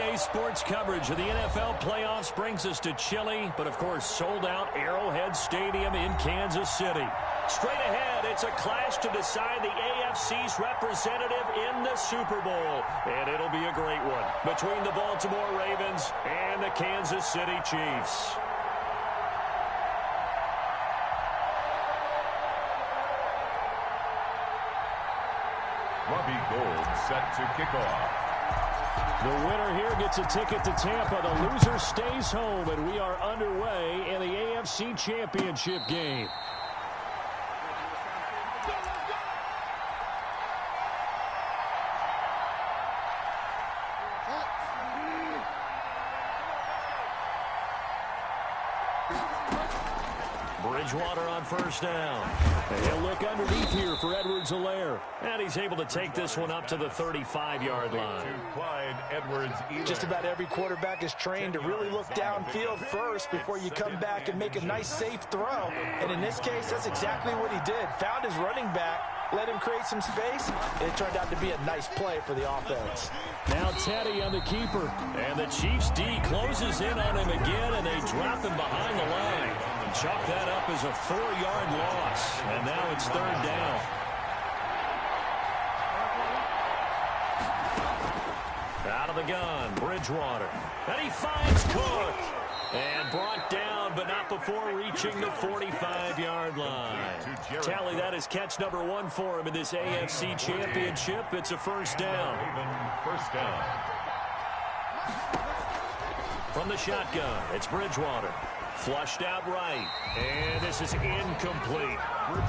NBA sports coverage of the NFL playoffs brings us to chilly, but of course sold-out Arrowhead Stadium in Kansas City. Straight ahead, it's a clash to decide the AFC's representative in the Super Bowl. And it'll be a great one between the Baltimore Ravens and the Kansas City Chiefs. Robbie Gould set to kick off. The winner here gets a ticket to Tampa. The loser stays home, and we are underway in the AFC Championship game. Bridgewater on first down. And he'll look underneath here for Edwards-Helaire. And he's able to take this one up to the 35-yard line. Just about every quarterback is trained to really look downfield first before you come back and make a nice, safe throw. And in this case, that's exactly what he did. Found his running back, let him create some space, and it turned out to be a nice play for the offense. Now Teddy on the keeper. And the Chiefs D closes in on him again, and they drop him behind the line. Chalk that up as a 4-yard loss. And now it's third down. Out of the gun, Bridgewater. And he finds Cook. And brought down, but not before reaching the 45-yard line. Tally, that is catch number 1 for him in this AFC Championship. It's a first down. First down. From the shotgun, it's Bridgewater. Flushed out right, and this is incomplete.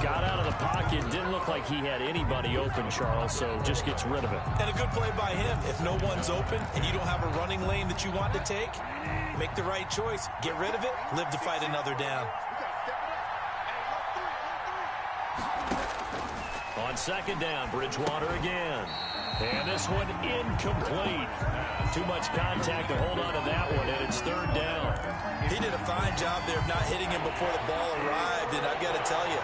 Got out of the pocket, didn't look like he had anybody open, Charles, so just gets rid of it. And a good play by him. If no one's open and you don't have a running lane that you want to take, make the right choice. Get rid of it, live to fight another down. On second down, Bridgewater again. And this one incomplete. Too much contact to hold on to that one, and it's third down. He did a fine job there of not hitting him before the ball arrived, and I've got to tell you,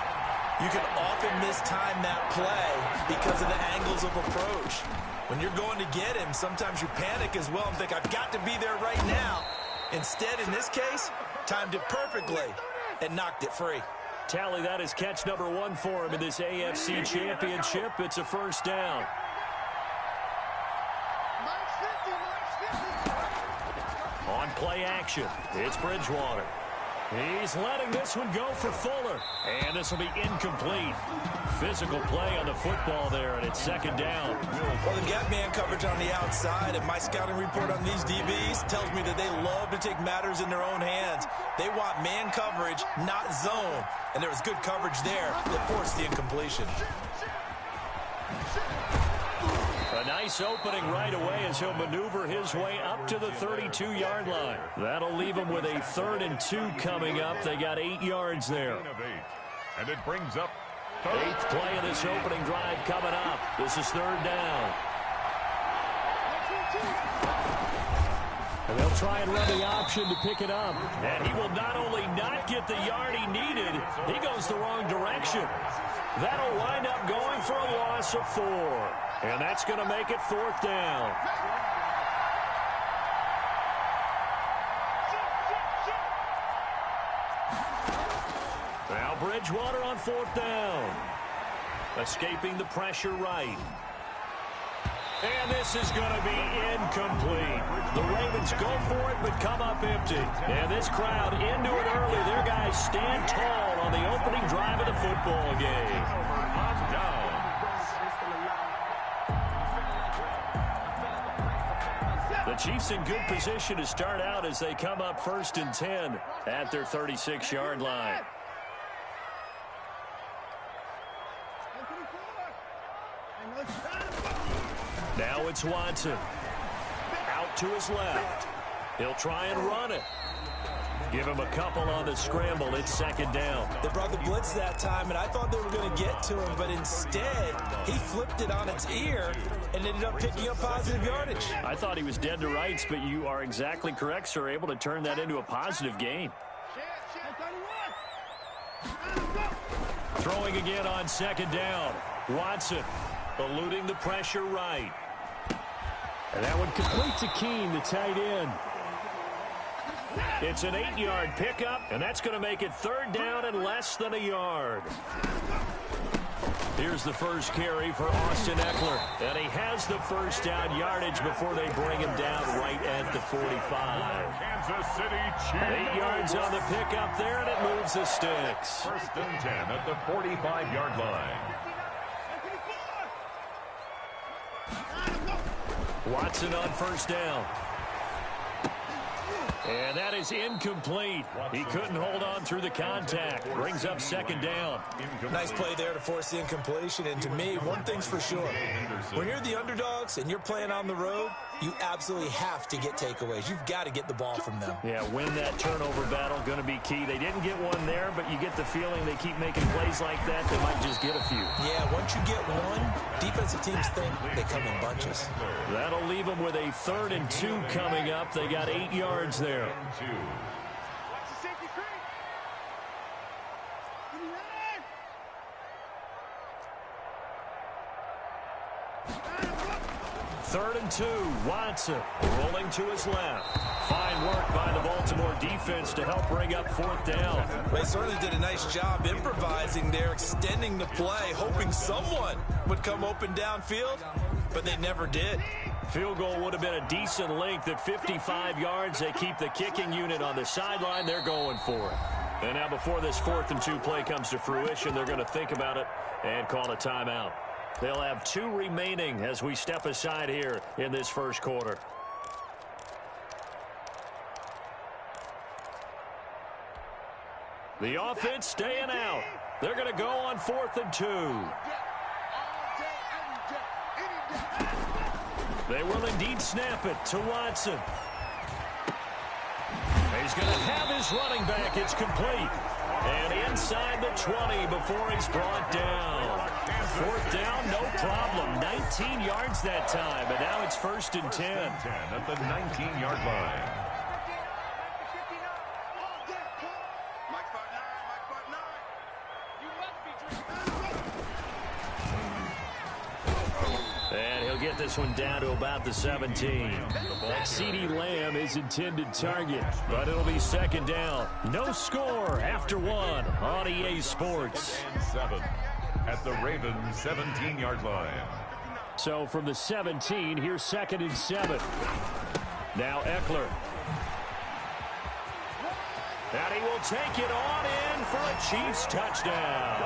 you can often mistime that play because of the angles of approach. When you're going to get him, sometimes you panic as well and think, I've got to be there right now. Instead, in this case, timed it perfectly and knocked it free. Tally, that is catch number 1 for him in this AFC Championship. It's a first down. On play action, it's Bridgewater. He's letting this one go for Fuller. And this will be incomplete. Physical play on the football there, and it's second down. Well, they've got man coverage on the outside, and my scouting report on these DBs tells me that they love to take matters in their own hands. They want man coverage, not zone. And there was good coverage there that forced the incompletion. A nice opening right away as he'll maneuver his way up to the 32-yard line. That'll leave him with a 3rd and 2 coming up. They got 8 yards there. And it brings up 8th play of this opening drive coming up. This is third down. And they'll try and run the option to pick it up. And he will not only not get the yard he needed, he goes the wrong direction. That'll wind up going for a loss of 4. And that's going to make it 4th down. Now Bridgewater on 4th down. Escaping the pressure right. And this is going to be incomplete. The Ravens go for it, but come up empty. And this crowd into it early. Their guys stand tall on the opening drive of the football game. The Chiefs in good position to start out as they come up 1st and 10 at their 36-yard line. Now it's Watson. Out to his left. He'll try and run it. Give him a couple on the scramble. It's second down. They brought the blitz that time, and I thought they were going to get to him, but instead, he flipped it on its ear and ended up picking up positive yardage. I thought he was dead to rights, but you are exactly correct, sir. Able to turn that into a positive gain. Throwing again on second down. Watson eluding the pressure right. And that one complete to Keene, the tight end. It's an 8-yard pickup, and that's going to make it third down and less than a yard. Here's the first carry for Austin Eckler, and he has the first down yardage before they bring him down right at the 45. Kansas City Chiefs. 8 yards on the pickup there, and it moves the sticks. First and 10 at the 45-yard line. Watson on first down. And that is incomplete. He couldn't hold on through the contact. Brings up second down. Nice play there to force the incompletion. And to me, one thing's for sure. When you're the underdogs and you're playing on the road, you absolutely have to get takeaways. You've got to get the ball from them. Yeah, win that turnover battle, going to be key. They didn't get one there, but you get the feeling they keep making plays like that, they might just get a few. Yeah, once you get one, defensive teams think they come in bunches. That'll leave them with a 3rd and 2 coming up. They got 8 yards there. Third and 2, Watson rolling to his left. Fine work by the Baltimore defense to help bring up 4th down. They certainly did a nice job improvising there, extending the play, hoping someone would come open downfield, but they never did. Field goal would have been a decent length at 55 yards. They keep the kicking unit on the sideline. They're going for it. And now before this 4th and 2 play comes to fruition, they're going to think about it and call a timeout. They'll have 2 remaining as we step aside here in this first quarter. The offense staying out. They're going to go on 4th and 2. They will indeed snap it to Watson. He's going to have his running back. It's complete. And inside the 20 before he's brought down. 4th down, no problem. 19 yards that time, but now it's 1st and 10. At the 19-yard line. And he'll get this one down to about the 17. CeeDee Lamb is intended target, but it'll be 2nd down. No score after 1 on EA Sports. 7 at the Ravens 17-yard line. So from the 17, here's 2nd and 7. Now Eckler. And he will take it on in for a Chiefs touchdown.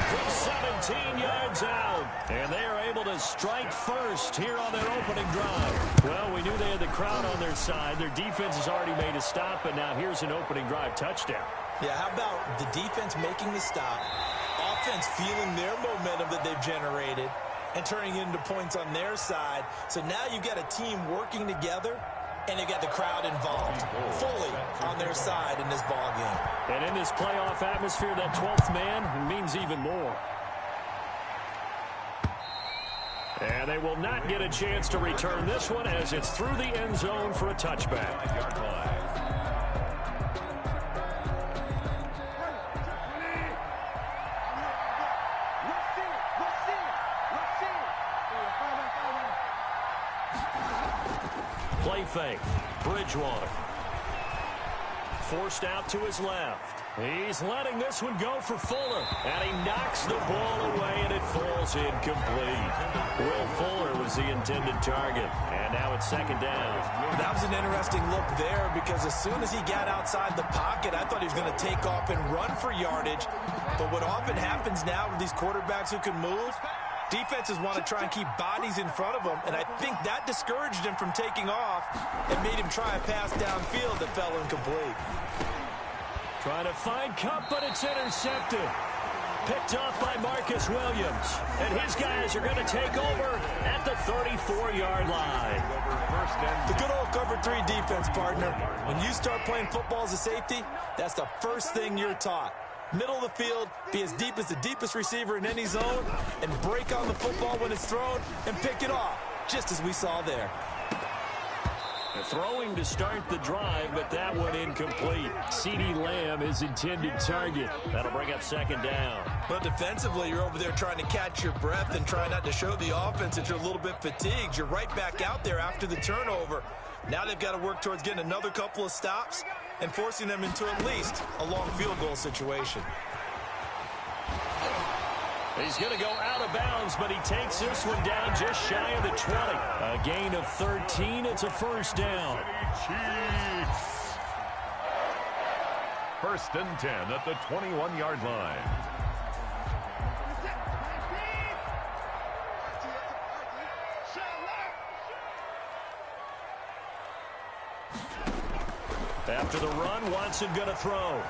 From 17 yards out. And they are able to strike first here on their opening drive. Well, we knew they had the crowd on their side. Their defense has already made a stop, and now here's an opening drive touchdown. Yeah, how about the defense making the stop, offense feeling their momentum that they've generated, and turning it into points on their side. So now you've got a team working together, and they've got the crowd involved fully on their side in this ball game. And in this playoff atmosphere, that 12th man means even more. And they will not get a chance to return this one as it's through the end zone for a touchback. Play fake. Bridgewater. Forced out to his left. He's letting this one go for Fuller. And he knocks the ball away, and it falls incomplete. Will Fuller was the intended target. And now it's 2nd down. That was an interesting look there because as soon as he got outside the pocket, I thought he was going to take off and run for yardage. But what often happens now with these quarterbacks who can move, defenses want to try and keep bodies in front of them, and I think that discouraged him from taking off and made him try a pass downfield that fell incomplete. Trying to find Kupp, but it's intercepted. Picked off by Marcus Williams. And his guys are going to take over at the 34-yard line. The good old cover 3 defense, partner. When you start playing football as a safety, that's the first thing you're taught. Middle of the field, be as deep as the deepest receiver in any zone, and break on the football when it's thrown and pick it off, just as we saw there. Throwing to start the drive, but that one incomplete. CeeDee Lamb, his intended target. That'll bring up second down. But defensively, you're over there trying to catch your breath and try not to show the offense that you're a little bit fatigued. You're right back out there after the turnover. Now they've got to work towards getting another couple of stops and forcing them into at least a long field goal situation. He's going to go out of bounds, but he takes this one down just shy of the 20. A gain of 13. It's a first down. Chiefs. First and 10 at the 21-yard line. After the run, Watson going to throw.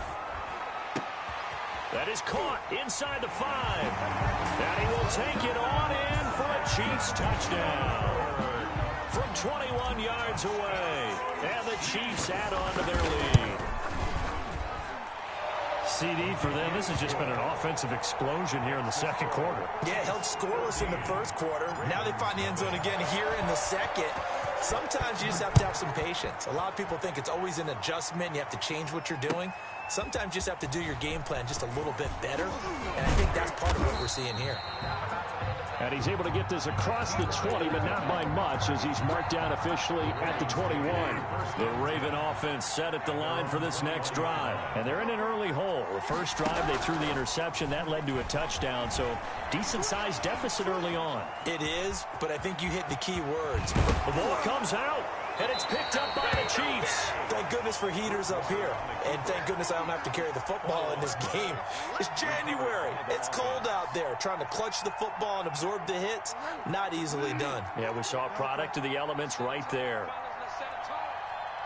That is caught inside the 5. And he will take it on in for a Chiefs touchdown. From 21 yards away. And the Chiefs add on to their lead. CD for them, this has just been an offensive explosion here in the second quarter. Yeah, held scoreless in the first quarter. Now they find the end zone again here in the second. Sometimes you just have to have some patience. A lot of people think it's always an adjustment. You have to change what you're doing. Sometimes you just have to do your game plan just a little bit better. And I think that's part of what we're seeing here. And he's able to get this across the 20, but not by much as he's marked down officially at the 21. The Raven offense set at the line for this next drive. And they're in an early hole. The first drive, they threw the interception. That led to a touchdown, so decent-sized deficit early on. It is, but I think you hit the key words. The ball comes out, and it's picked up by the Chiefs. Thank goodness for heaters up here. And thank goodness I don't have to carry the football in this game. It's January. It's cold out there. Trying to clutch the football and absorb the hits, not easily done. Yeah, we saw a product of the elements right there.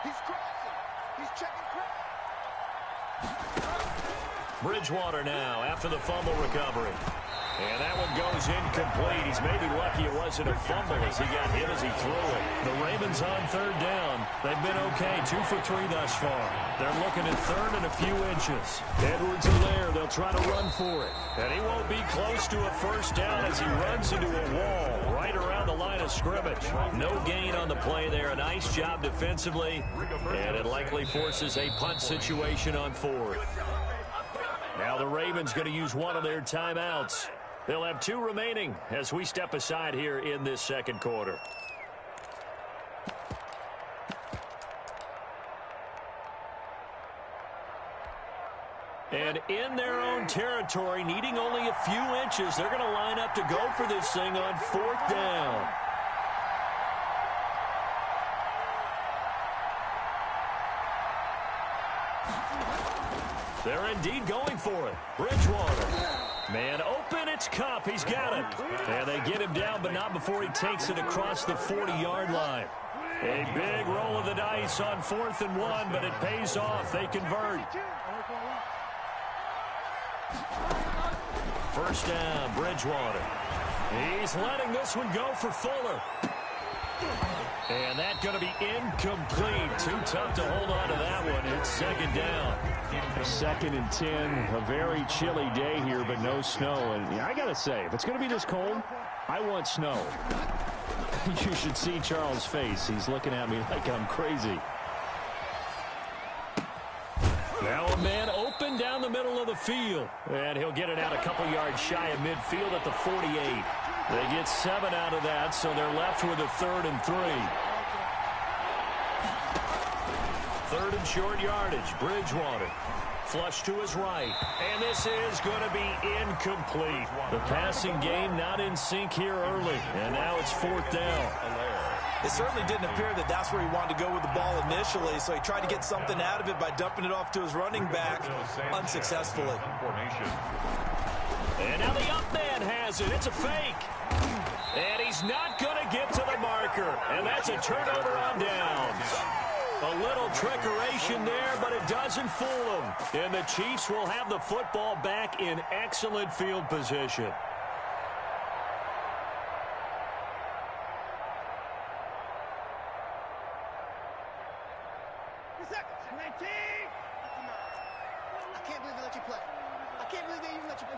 He's crossing. He's checking cross. Bridgewater now after the fumble recovery. And that one goes incomplete. He's maybe lucky it wasn't a fumble as he got hit as he threw it. The Ravens on third down. They've been okay, 2 for 3 thus far. They're looking at third and a few inches. Edwards-Helaire, they'll try to run for it. And he won't be close to a first down as he runs into a wall right around the line of scrimmage. No gain on the play there. A nice job defensively. And it likely forces a punt situation on fourth. Now the Ravens going to use one of their timeouts. They'll have 2 remaining as we step aside here in this second quarter. And in their own territory, needing only a few inches, they're going to line up to go for this thing on fourth down. They're indeed going for it. Bridgewater. Man open, it's Cup. He's got it. And they get him down, but not before he takes it across the 40-yard line. A big roll of the dice on 4th and 1, but it pays off. They convert. First down, Bridgewater. He's letting this one go for Fuller. And that's going to be incomplete. Too tough to hold on to that one. It's second down. 2nd and 10. A very chilly day here, but no snow. And I got to say, if it's going to be this cold, I want snow. You should see Charles' face. He's looking at me like I'm crazy. Now a man open down the middle of the field. And he'll get it out a couple yards shy of midfield at the 48. They get 7 out of that, so they're left with a 3rd and 3. 3rd and short yardage. Bridgewater. Flush to his right. And this is going to be incomplete. The passing game not in sync here early. And now it's 4th down. It certainly didn't appear that that's where he wanted to go with the ball initially, so he tried to get something out of it by dumping it off to his running back unsuccessfully. And now the up man has it. It's a fake. And he's not going to get to the marker. And that's a turnover on downs. A little trickeration there, but it doesn't fool them. And the Chiefs will have the football back in excellent field position. I can't believe they let you play. I can't believe they even let you play.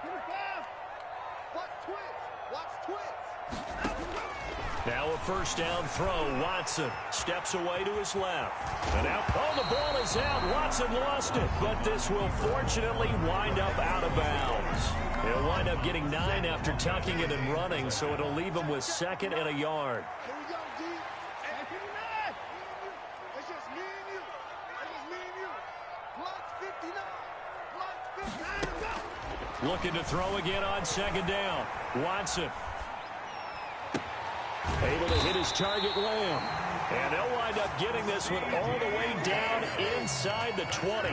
Watch twist. Watch twist. Now a first down throw. Watson steps away to his left. And out. Oh, the ball is out. Watson lost it. But this will fortunately wind up out of bounds. He'll wind up getting 9 after tucking it and running, so it'll leave him with 2nd and a yard. Here we go, D. Hey, 59. It's just me and you. It's just me and you. Plus 59. Plus 59 to go. Looking to throw again on 2nd down. Watson. Able to hit his target, Lamb. And they'll wind up getting this one all the way down inside the 20.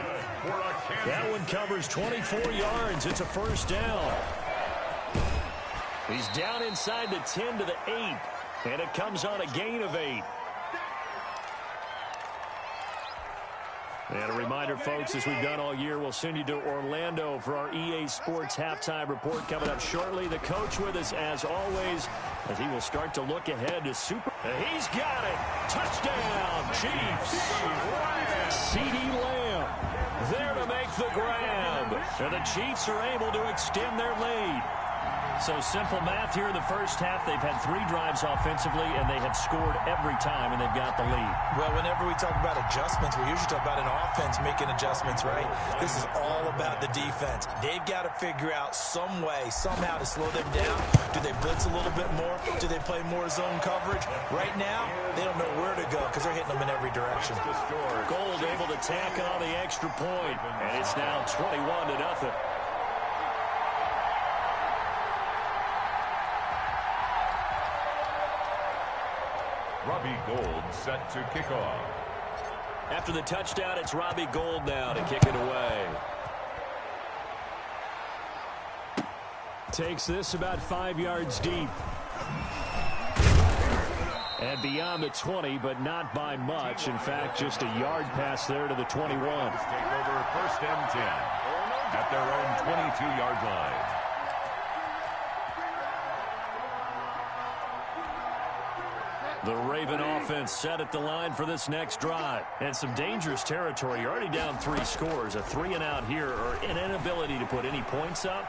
That one covers 24 yards. It's a first down. He's down inside the 10 to the 8. And it comes on a gain of 8. And a reminder, folks, as we've done all year, we'll send you to Orlando for our EA Sports Halftime Report coming up shortly. The coach with us, as always, as he will start to look ahead to Super. He's got it. Touchdown, Chiefs. CeeDee Lamb there to make the grab. And the Chiefs are able to extend their lead. So simple math here in the first half. They've had 3 drives offensively, and they have scored every time, and they've got the lead. Well, whenever we talk about adjustments, we usually talk about an offense making adjustments, right? This is all about the defense. They've got to figure out some way, somehow to slow them down. Do they blitz a little bit more? Do they play more zone coverage? Right now, they don't know where to go because they're hitting them in every direction. Gold able to tack on the extra point, and it's now 21-0. Robbie Gould set to kick off. After the touchdown, it's Robbie Gould now to kick it away. Takes this about 5 yards deep. And beyond the 20, but not by much. In fact, just a yard pass there to the 21. Take over 1st and 10 at their own 22-yard line. The Raven offense set at the line for this next drive. And some dangerous territory. You're already down 3 scores. A 3-and-out here, or an inability to put any points up.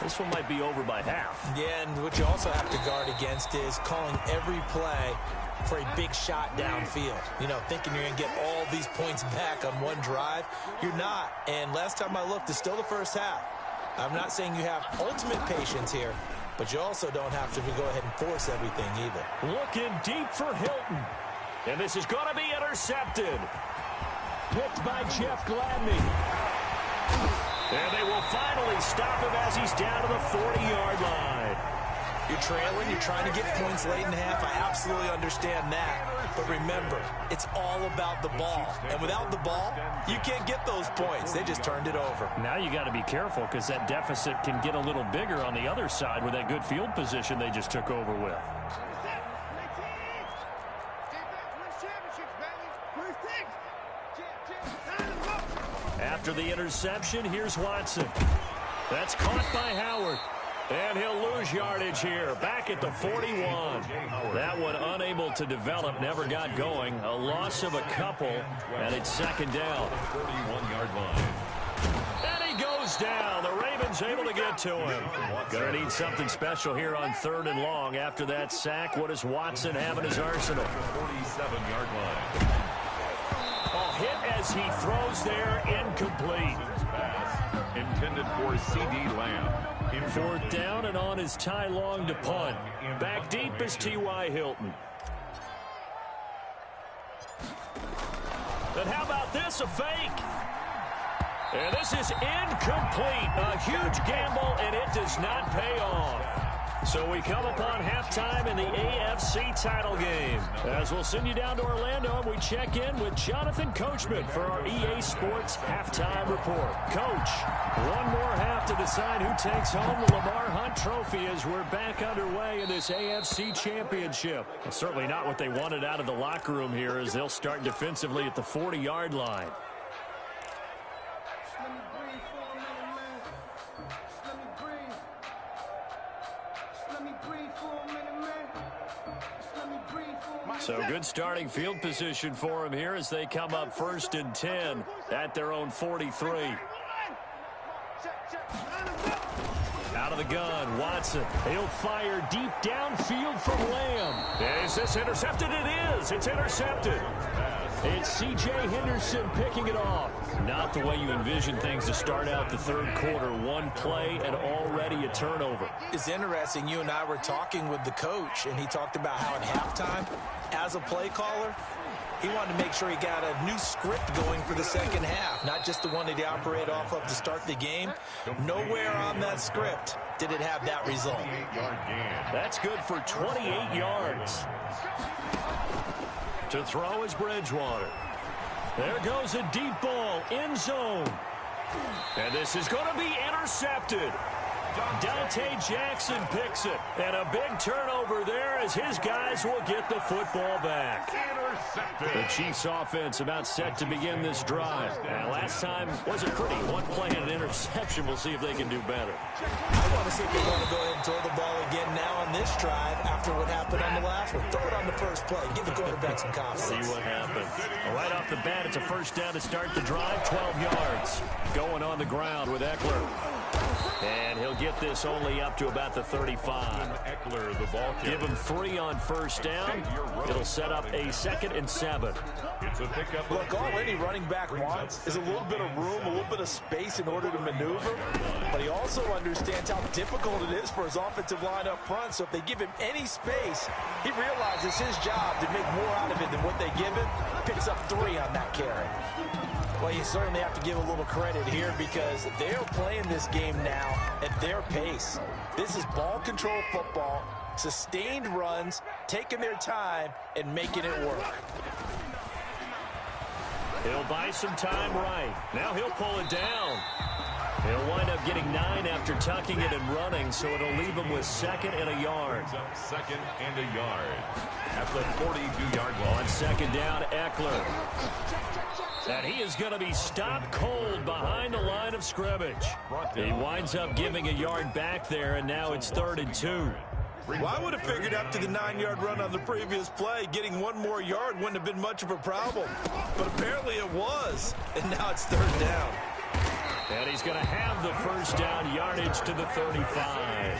This one might be over by half. Yeah, and what you also have to guard against is calling every play for a big shot downfield. You know, thinking you're going to get all these points back on one drive. You're not. And last time I looked, it's still the first half. I'm not saying you have ultimate patience here, but you also don't have to go ahead and force everything either. Looking deep for Hilton. And this is going to be intercepted. Picked by Jeff Gladney. And they will finally stop him as he's down to the 40-yard line. You're trailing, you're trying to get points late in the half. I absolutely understand that. But remember, it's all about the ball. And without the ball, you can't get those points. They just turned it over. Now you got to be careful because that deficit can get a little bigger on the other side with that good field position they just took over with. After the interception, here's Watson. That's caught by Howard. And he'll lose yardage here. Back at the 41. That one unable to develop, never got going. A loss of a couple, and it's 2nd down. 41-yard line. And he goes down. The Ravens able to get to him. Gonna need something special here on 3rd and long. After that sack, what does Watson have in his arsenal? 47-yard line. A hit as he throws there, incomplete. Pass intended for CeeDee Lamb. 4th down, and on is Ty Long to punt. Back deep is T.Y. Hilton. And how about this, a fake? And this is incomplete. A huge gamble, and it does not pay off. So we come upon halftime in the AFC title game. As we'll send you down to Orlando, and we check in with Jonathan Coachman for our EA Sports Halftime Report. Coach, one more half to decide who takes home the Lamar Hunt Trophy as we're back underway in this AFC Championship. Well, certainly not what they wanted out of the locker room here as they'll start defensively at the 40-yard line. So good starting field position for them here as they come up 1st and 10 at their own 43. Out of the gun. Watson, he'll fire deep downfield from Lamb. Is this intercepted? It is. It's intercepted. It's C.J. Henderson picking it off. Not the way you envision things to start out the third quarter. One play and already a turnover. It's interesting. You and I were talking with the coach, and he talked about how at halftime, as a play caller, he wanted to make sure he got a new script going for the second half, not just the one that he operated off of to start the game. Nowhere on that script did it have that result. That's good for 28 yards. To throw is Bridgewater. There goes a deep ball, end zone. And this is going to be intercepted. Dante Jackson picks it. And a big turnover there as his guys will get the football back. The Chiefs offense about set to begin this drive. And last time wasn't pretty. One play and an interception. We'll see if they can do better. I want to see if they want to go ahead and throw the ball again now on this drive after what happened on the last one. Throw it on the first play. Give the quarterback some confidence. See what happens. Well, right off the bat, it's a first down to start the drive. 12 yards. Going on the ground with Eckler. And he'll get this only up to about the 35. Eckler, the ball carrier. Give him 3 on first down. It'll set up a 2nd and 7. It's a pickup. Look, all any running back wants is a little bit of room, a little bit of space in order to maneuver. But he also understands how difficult it is for his offensive line up front. So if they give him any space, he realizes his job to make more out of it than what they give him. Picks up 3 on that carry. Well, you certainly have to give a little credit here because they're playing this game now at their pace. This is ball control football, sustained runs, taking their time, and making it work. He'll buy some time right. Now he'll pull it down. He'll wind up getting 9 after tucking it and running, so it'll leave him with 2nd and a yard. 2nd and a yard at the 42-yard line. On 2nd down, Eckler. And he is going to be stopped cold behind the line of scrimmage. He winds up giving a yard back there, and now it's 3rd and 2. Well, I would have figured after the 9-yard run on the previous play, getting 1 more yard wouldn't have been much of a problem. But apparently it was, and now it's 3rd down. And he's going to have the first down yardage to the 35.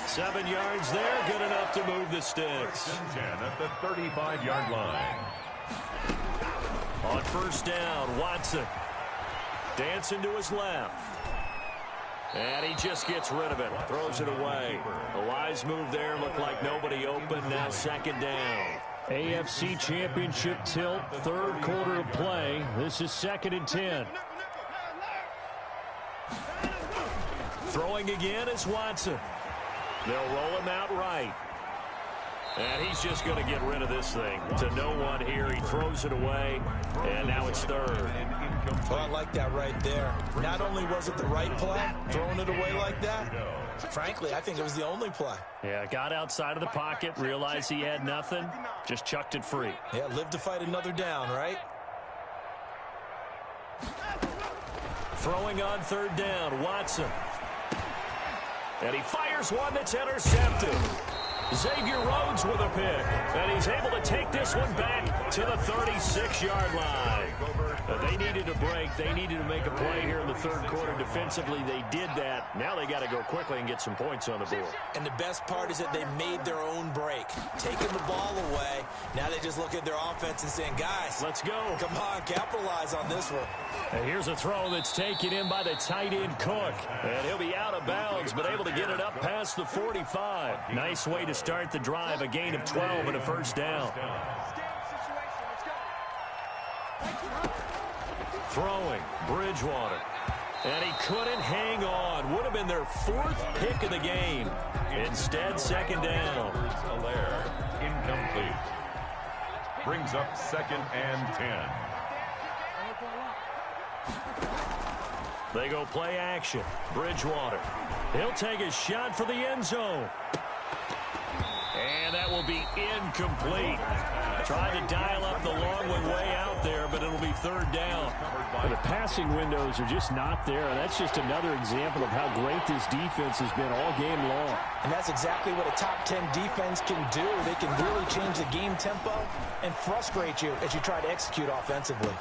7 yards there, good enough to move the sticks. 10 at the 35-yard line. On first down, Watson dancing to his left. And he just gets rid of it, throws it away. A wise move there, looked like nobody open, now 2nd down. AFC Championship tilt, 3rd quarter of play. This is 2nd and 10. Throwing again is Watson. They'll roll him out right. And he's just going to get rid of this thing to no one here. He throws it away, and now it's 3rd. Well, I like that right there. Not only was it the right play, throwing it away like that, frankly, I think it was the only play. Yeah, got outside of the pocket, realized he had nothing, just chucked it free. Yeah, live to fight another down, right? Throwing on 3rd down, Watson. And he fires one that's intercepted. Xavier Rhodes with a pick. And he's able to take this one back to the 36-yard line. They needed a break. They needed to make a play here in the 3rd quarter. Defensively, they did that. Now they got to go quickly and get some points on the board. And the best part is that they made their own break. Taking the ball away. Now they just look at their offense and saying, guys, let's go. Come on, capitalize on this one. And here's a throw that's taken in by the tight end Cook. And he'll be out of bounds, but able to get it up past the 45. Nice way to start the drive. A gain of 12 and a first down. Throwing, Bridgewater. And he couldn't hang on. Would have been their 4th pick of the game. Instead, 2nd down. Incomplete. Brings up 2nd and 10. They go play action. Bridgewater. He'll take a shot for the end zone. And that will be incomplete. Tried to dial up the long one way out there, but it'll be 3rd down. Well, the passing windows are just not there. That's just another example of how great this defense has been all game long. And that's exactly what a top 10 defense can do. They can really change the game tempo and frustrate you as you try to execute offensively.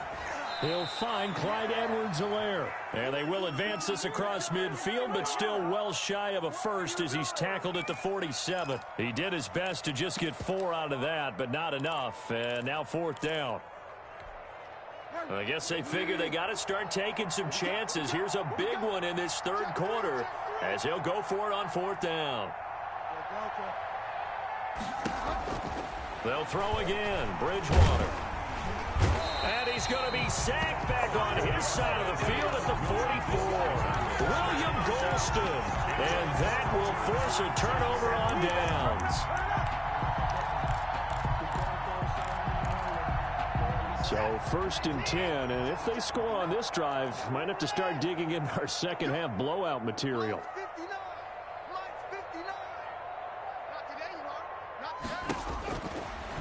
He'll find Clyde Edwards-Helaire. And they will advance this across midfield, but still well shy of a first as he's tackled at the 47. He did his best to just get 4 out of that, but not enough. And now 4th down. I guess they figure they got to start taking some chances. Here's a big one in this 3rd quarter as he'll go for it on 4th down. They'll throw again. Bridgewater. And he's going to be sacked back on his side of the field at the 44. William Golston. And that will force a turnover on downs. So 1st and 10, and if they score on this drive, might have to start digging in our second half blowout material.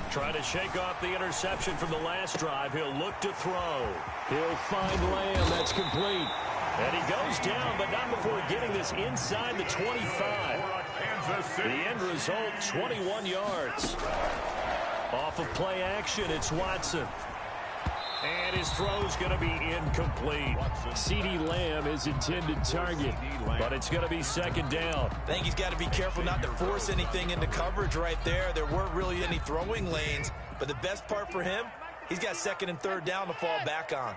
Trying to shake off the interception from the last drive. He'll look to throw. He'll find Lamb. That's complete. And he goes down, but not before getting this inside the 25. The end result, 21 yards. Off of play action, it's Watson. And his throw's going to be incomplete. CeeDee Lamb is intended target, but it's going to be 2nd down. I think he's got to be careful not to force anything into coverage right there. There weren't really any throwing lanes, but the best part for him, he's got 2nd and 3rd down to fall back on.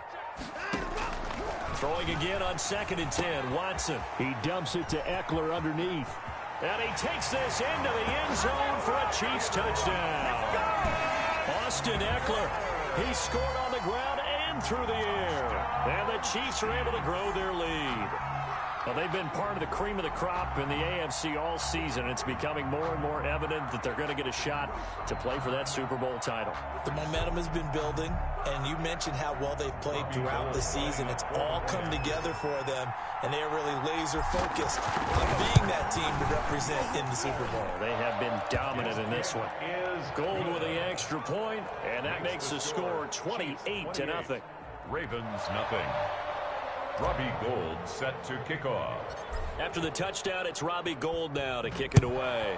Throwing again on 2nd and 10, Watson. He dumps it to Eckler underneath. And he takes this into the end zone for a Chiefs touchdown. Austin Eckler. He scored on the ground and through the air. And the Chiefs are able to grow their lead. Well, they've been part of the cream of the crop in the AFC all season. It's becoming more and more evident that they're going to get a shot to play for that Super Bowl title. The momentum has been building, and you mentioned how well they've played throughout the season. It's all come together for them, and they are really laser-focused on being that team to represent in the Super Bowl. They have been dominant in this one. Gold with the extra point, and that makes the score 28-0. Ravens nothing. Robbie Gould set to kick off. After the touchdown, it's Robbie Gould now to kick it away.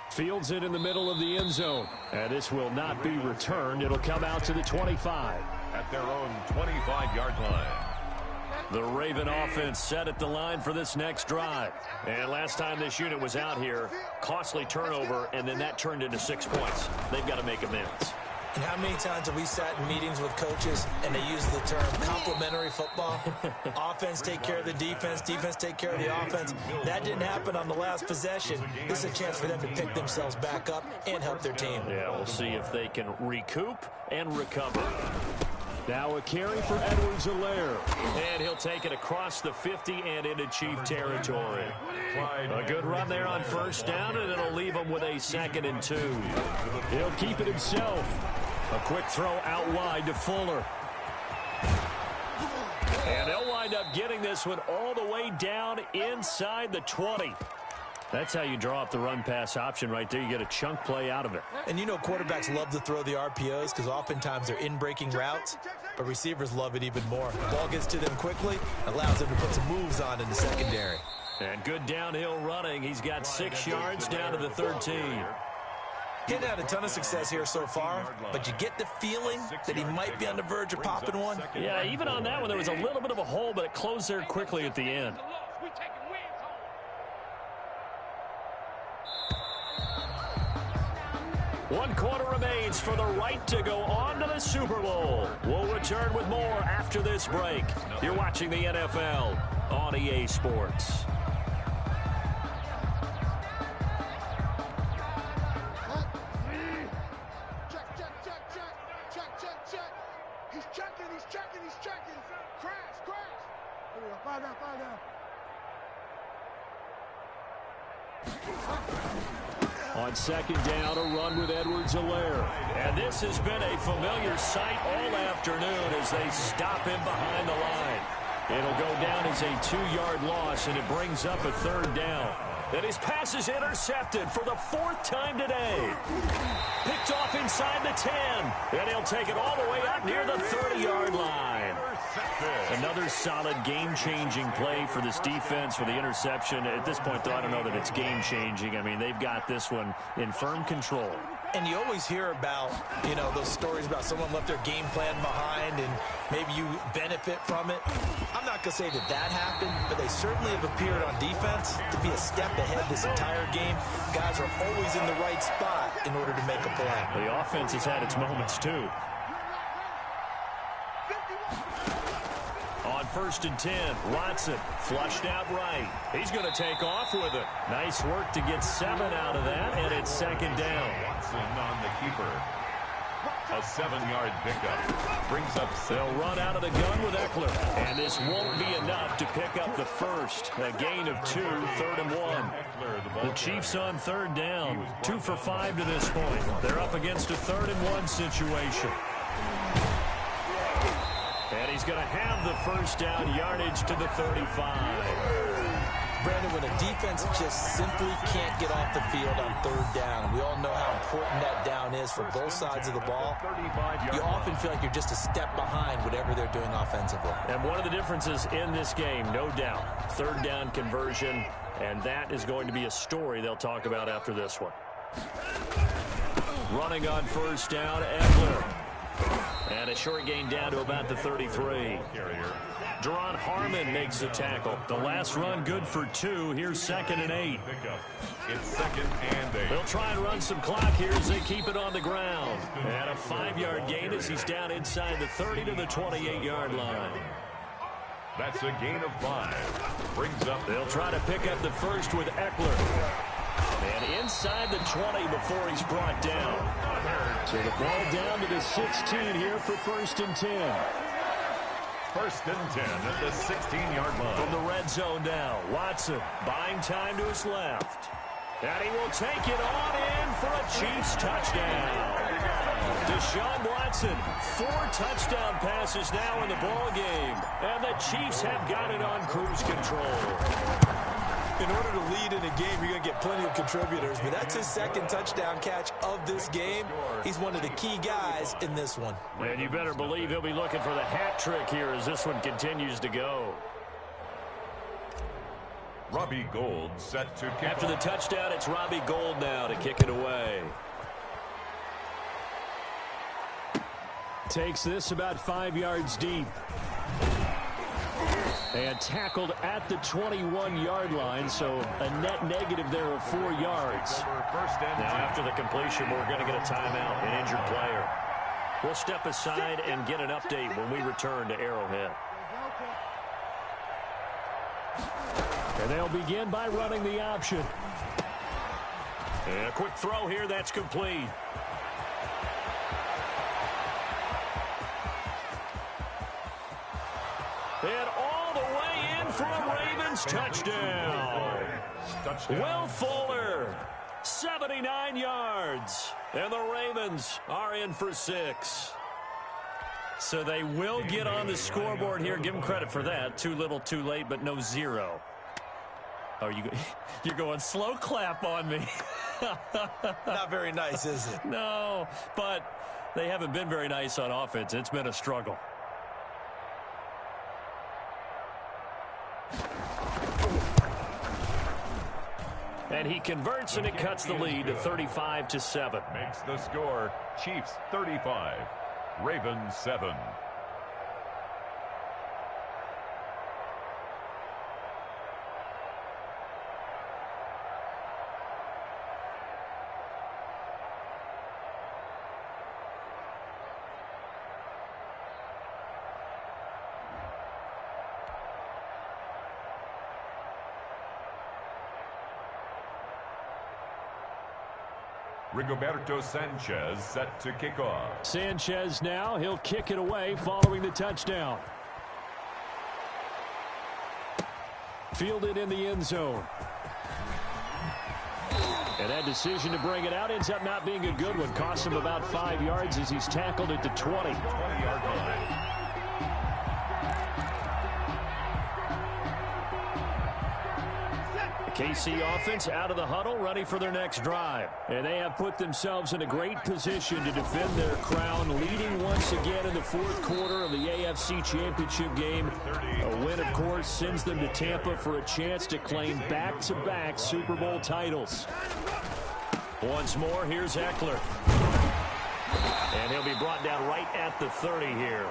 Fields it in the middle of the end zone. And this will not be returned. It'll come out to the 25. At their own 25-yard line. The Raven offense set at the line for this next drive. And last time this unit was out here, costly turnover, and then that turned into 6 points. They've got to make amends. And how many times have we sat in meetings with coaches and they use the term complementary football? Offense take care of the defense, defense take care of the offense. That didn't happen on the last possession. This is a chance for them to pick themselves back up and help their team. Yeah, we'll see if they can recoup and recover. Now a carry for Edwards-Helaire. And he'll take it across the 50 and into Chief territory. A good run there on 1st down, and it'll leave him with a 2nd and 2. He'll keep it himself. A quick throw out wide to Fuller. And they'll wind up getting this one all the way down inside the 20. That's how you draw up the run-pass option right there. You get a chunk play out of it. And you know quarterbacks love to throw the RPOs because oftentimes they're in-breaking routes, but receivers love it even more. The ball gets to them quickly, allows them to put some moves on in the secondary. And good downhill running. He's got 6 yards down to the 13. He hadn't had a ton of success here so far, but you get the feeling that he might be on the verge of popping one. Yeah, even on that one, there was a little bit of a hole, but it closed there quickly at the end. One quarter remains for the right to go on to the Super Bowl. We'll return with more after this break. You're watching the NFL on EA Sports. He's checking. Crash. Fire down. On 2nd down, a run with Edwards-Helaire. And this has been a familiar sight all afternoon as they stop him behind the line. It'll go down as a 2-yard loss, and it brings up a 3rd down. And his pass is intercepted for the 4th time today. Picked off inside the 10. And he'll take it all the way up near the 30-yard line. Another solid game-changing play for this defense for the interception. At this point, though, I don't know that it's game-changing. I mean, they've got this one in firm control. And you always hear about, those stories about someone left their game plan behind and maybe you benefit from it. I'm not going to say that happened, but they certainly have appeared on defense to be a step ahead this entire game. Guys are always in the right spot in order to make a play. The offense has had its moments, too. On 1st and 10, Watson flushed out right. He's going to take off with it. Nice work to get 7 out of that, and it's 2nd down. Watson on the keeper. A 7-yard pickup. Brings up 7. They'll run out of the gun with Eckler, and this won't be enough to pick up the first. A gain of 2, 3rd and 1. The Chiefs on 3rd down, 2 for 5 to this point. They're up against a 3rd and 1 situation. And he's going to have the first down, yardage to the 35. Brandon, when a defense just simply can't get off the field on 3rd down, we all know how important that down is for both sides of the ball. You often feel like you're just a step behind whatever they're doing offensively. And one of the differences in this game, no doubt, 3rd down conversion, and that is going to be a story they'll talk about after this one. Running on 1st down, Eckler. And a short gain down to about the 33. Deron Harmon makes the tackle. The last run good for 2. Here's 2nd and 8. It's 2nd and 8. They'll try and run some clock here as they keep it on the ground. And a 5-yard gain as he's down inside the 30 to the 28-yard line. That's a gain of 5. Brings up. They'll try to pick up the first with Eckler. And inside the 20 before he's brought down. So the ball down to the 16 here for 1st and 10. 1st and 10 at the 16-yard line. From the red zone now, Watson buying time to his left. And he will take it on in for a Chiefs touchdown. Deshaun Watson, 4 touchdown passes now in the ball game. And the Chiefs have got it on cruise control. In order to lead in a game, you're going to get plenty of contributors, but that's his 2nd touchdown catch of this game. He's one of the key guys in this one. And you better believe he'll be looking for the hat trick here as this one continues to go. Robbie Gould set to kick After the touchdown, it's Robbie Gould now to kick it away. Takes this about 5 yards deep. And tackled at the 21-yard line, so a net negative there of 4 yards. Now after the completion, we're going to get a timeout, an injured player. We'll step aside and get an update when we return to Arrowhead. And they'll begin by running the option. And a quick throw here, that's complete. And all the way in for a Ravens touchdown. Will Fuller, 79 yards. And the Ravens are in for 6. So they will get on the scoreboard here. Give them credit for that. Too little, too late, but no 0. Oh, you're going slow clap on me. Not very nice, is it? No, but they haven't been very nice on offense. It's been a struggle. And he converts, and it cuts the lead to 35-7. Makes the score Chiefs 35, Ravens 7. Rigoberto Sanchez set to kick off. Sanchez now, he'll kick it away following the touchdown. Fielded in the end zone. And that decision to bring it out ends up not being a good one. Costs him about 5 yards as he's tackled at the 20. 20-yard line. KC offense out of the huddle, ready for their next drive. And they have put themselves in a great position to defend their crown, leading once again in the 4th quarter of the AFC Championship game. A win, of course, sends them to Tampa for a chance to claim back-to-back Super Bowl titles. Once more, here's Eckler. And he'll be brought down right at the 30 here.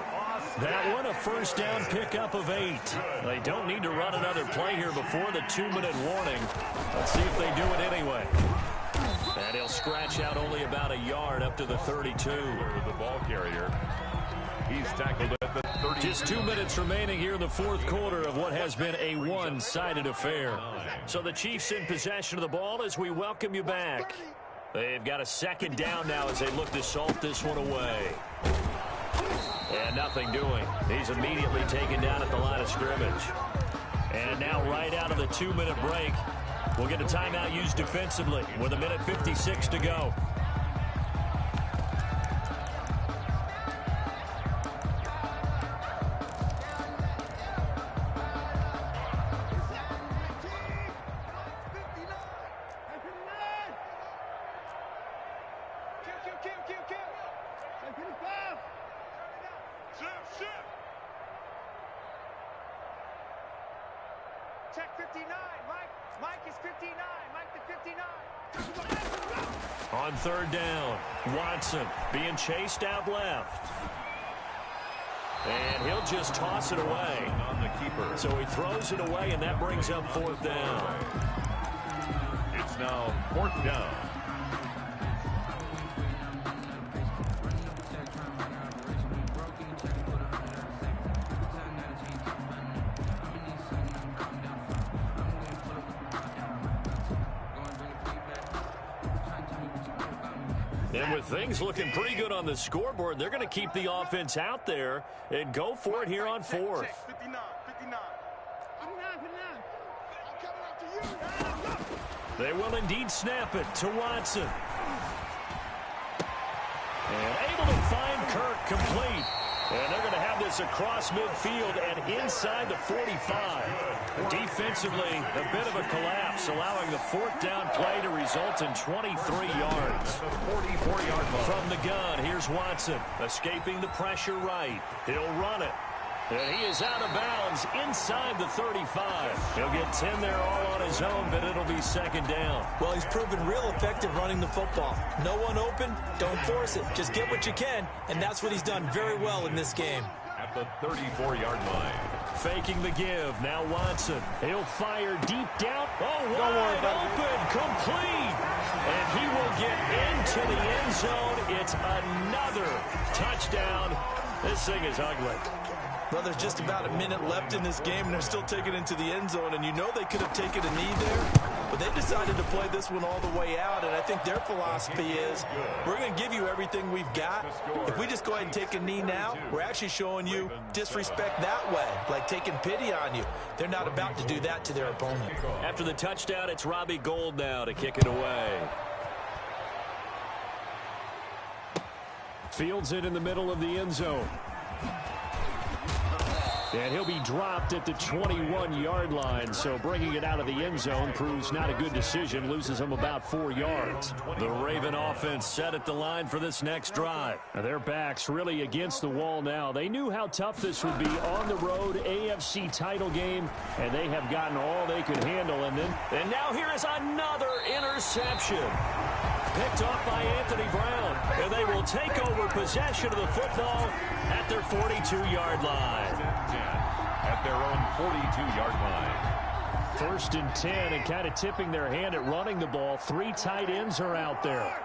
That one, a first down pickup of 8. They don't need to run another play here before the 2-minute warning. Let's see if they do it anyway. And he'll scratch out only about a yard up to the 32. The ball carrier. He's tackled at the 30. Just 2 minutes remaining here in the fourth quarter of what has been a one-sided affair. So the Chiefs in possession of the ball as we welcome you back. They've got a second down now as they look to salt this one away. And nothing doing. He's immediately taken down at the line of scrimmage. And now right out of the 2-minute break, we'll get a timeout used defensively with 1:56 to go. Check 59. Mike is 59. Mike the 59. On third down, Watson being chased out left. And he'll just toss it away. On the keeper. So he throws it away, and that brings up fourth down. It's now fourth down. And with things looking pretty good on the scoreboard, they're going to keep the offense out there and go for it here on fourth. 59. 59. 59. I'm coming after you. They will indeed snap it to Watson. And able to find Kirk complete. And they're going to have this across midfield and inside the 45. Defensively, a bit of a collapse, allowing the fourth down play to result in 23 yards. 44-yard line. From the gun, here's Watson, escaping the pressure right. He'll run it. And he is out of bounds inside the 35. He'll get 10 there all on his own, but it'll be second down. Well, he's proven real effective running the football. No one open, don't force it. Just get what you can, and that's what he's done very well in this game. At the 34-yard line. Faking the give. Now Watson. He'll fire deep down. Oh, wide open. Complete. And he will get into the end zone. It's another touchdown. This thing is ugly. Well, there's just about a minute left in this game, and they're still taking it into the end zone. And you know they could have taken a knee there, but they decided to play this one all the way out. And I think their philosophy is, we're going to give you everything we've got. If we just go ahead and take a knee now, we're actually showing you disrespect that way, like taking pity on you. They're not about to do that to their opponent. After the touchdown, it's Robbie Gould now to kick it away. Fields it in the middle of the end zone. And he'll be dropped at the 21-yard line, so bringing it out of the end zone proves not a good decision, loses him about 4 yards. The Raven offense set at the line for this next drive. Now their backs really against the wall now. They knew how tough this would be on the road, AFC title game, and they have gotten all they could handle. And now here is another interception. Picked off by Anthony Brown, and they will take over possession of the football at their 42-yard line. At their own 42-yard line. First and 10, and kind of tipping their hand at running the ball. 3 tight ends are out there.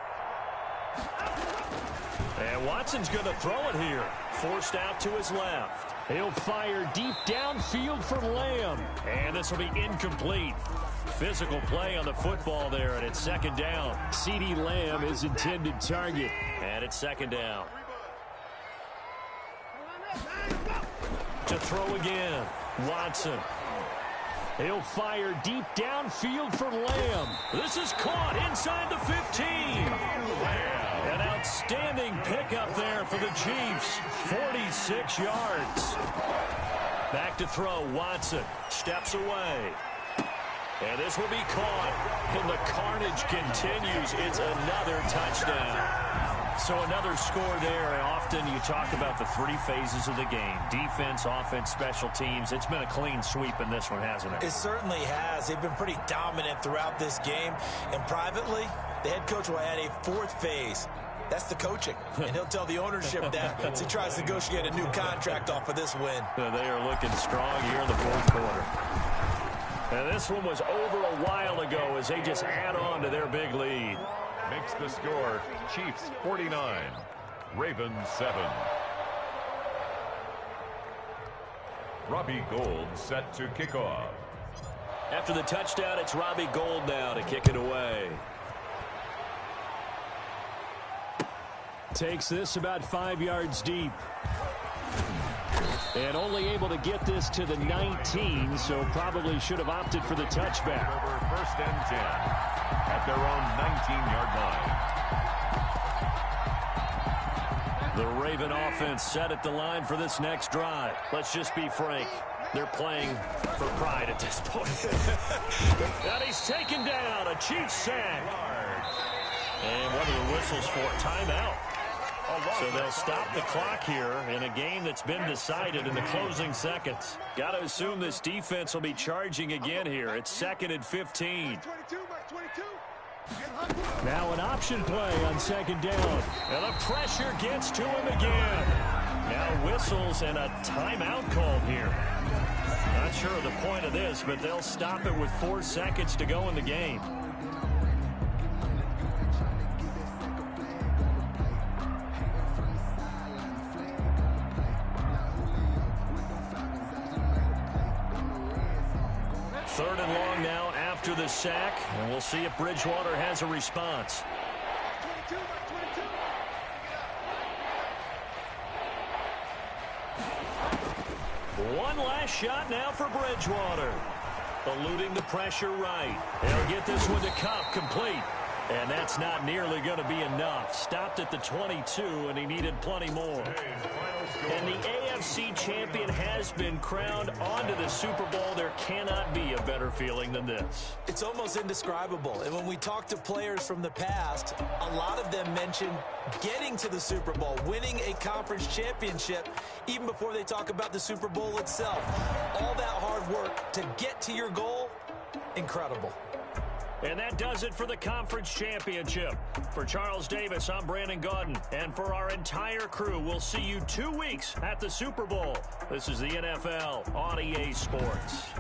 And Watson's going to throw it here. Forced out to his left. He'll fire deep downfield for Lamb. And this will be incomplete. Physical play on the football there, and it's second down. CeeDee Lamb is intended target. And it's second down. To throw again, Watson. He'll fire deep downfield for Lamb. This is caught inside the 15. An outstanding pickup there for the Chiefs. 46 yards. Back to throw, Watson. Steps away. And this will be caught. And the carnage continues. It's another touchdown. So another score there, and often you talk about the three phases of the game. Defense, offense, special teams. It's been a clean sweep in this one, hasn't it? It certainly has. They've been pretty dominant throughout this game. And privately, the head coach will add a fourth phase. That's the coaching. And he'll tell the ownership that as he tries to negotiate a new contract off of this win. They are looking strong here in the fourth quarter. And this one was over a while ago as they just add on to their big lead. Makes the score Chiefs 49, Ravens 7. Robbie Gould set to kick off. After the touchdown, it's Robbie Gould now to kick it away. Takes this about 5 yards deep. And only able to get this to the 19, so probably should have opted for the touchback. Over 1st and 10 at their own 19-yard line. The Raven offense set at the line for this next drive. Let's just be frank. They're playing for pride at this point. And he's taken down. A Chiefs sack. And what are the whistles for? Timeout. So they'll stop the clock here in a game that's been decided in the closing seconds. Got to assume this defense will be charging again here. It's 2nd and 15. Now an option play on 2nd down. And the pressure gets to him again. Now whistles and a timeout called here. Not sure of the point of this, but they'll stop it with 4 seconds to go in the game. Third and long now after the sack, and we'll see if Bridgewater has a response. One last shot now for Bridgewater. Eluding the pressure right. They'll get this one to Cup, complete. And that's not nearly going to be enough. Stopped at the 22, and he needed plenty more. And the AFC champion has been crowned onto the Super Bowl. There cannot be a better feeling than this. It's almost indescribable. And when we talk to players from the past, a lot of them mention getting to the Super Bowl, winning a conference championship, even before they talk about the Super Bowl itself. All that hard work to get to your goal, incredible. And that does it for the conference championship. For Charles Davis, I'm Brandon Gaudin. And for our entire crew, we'll see you 2 weeks at the Super Bowl. This is the NFL on EA Sports.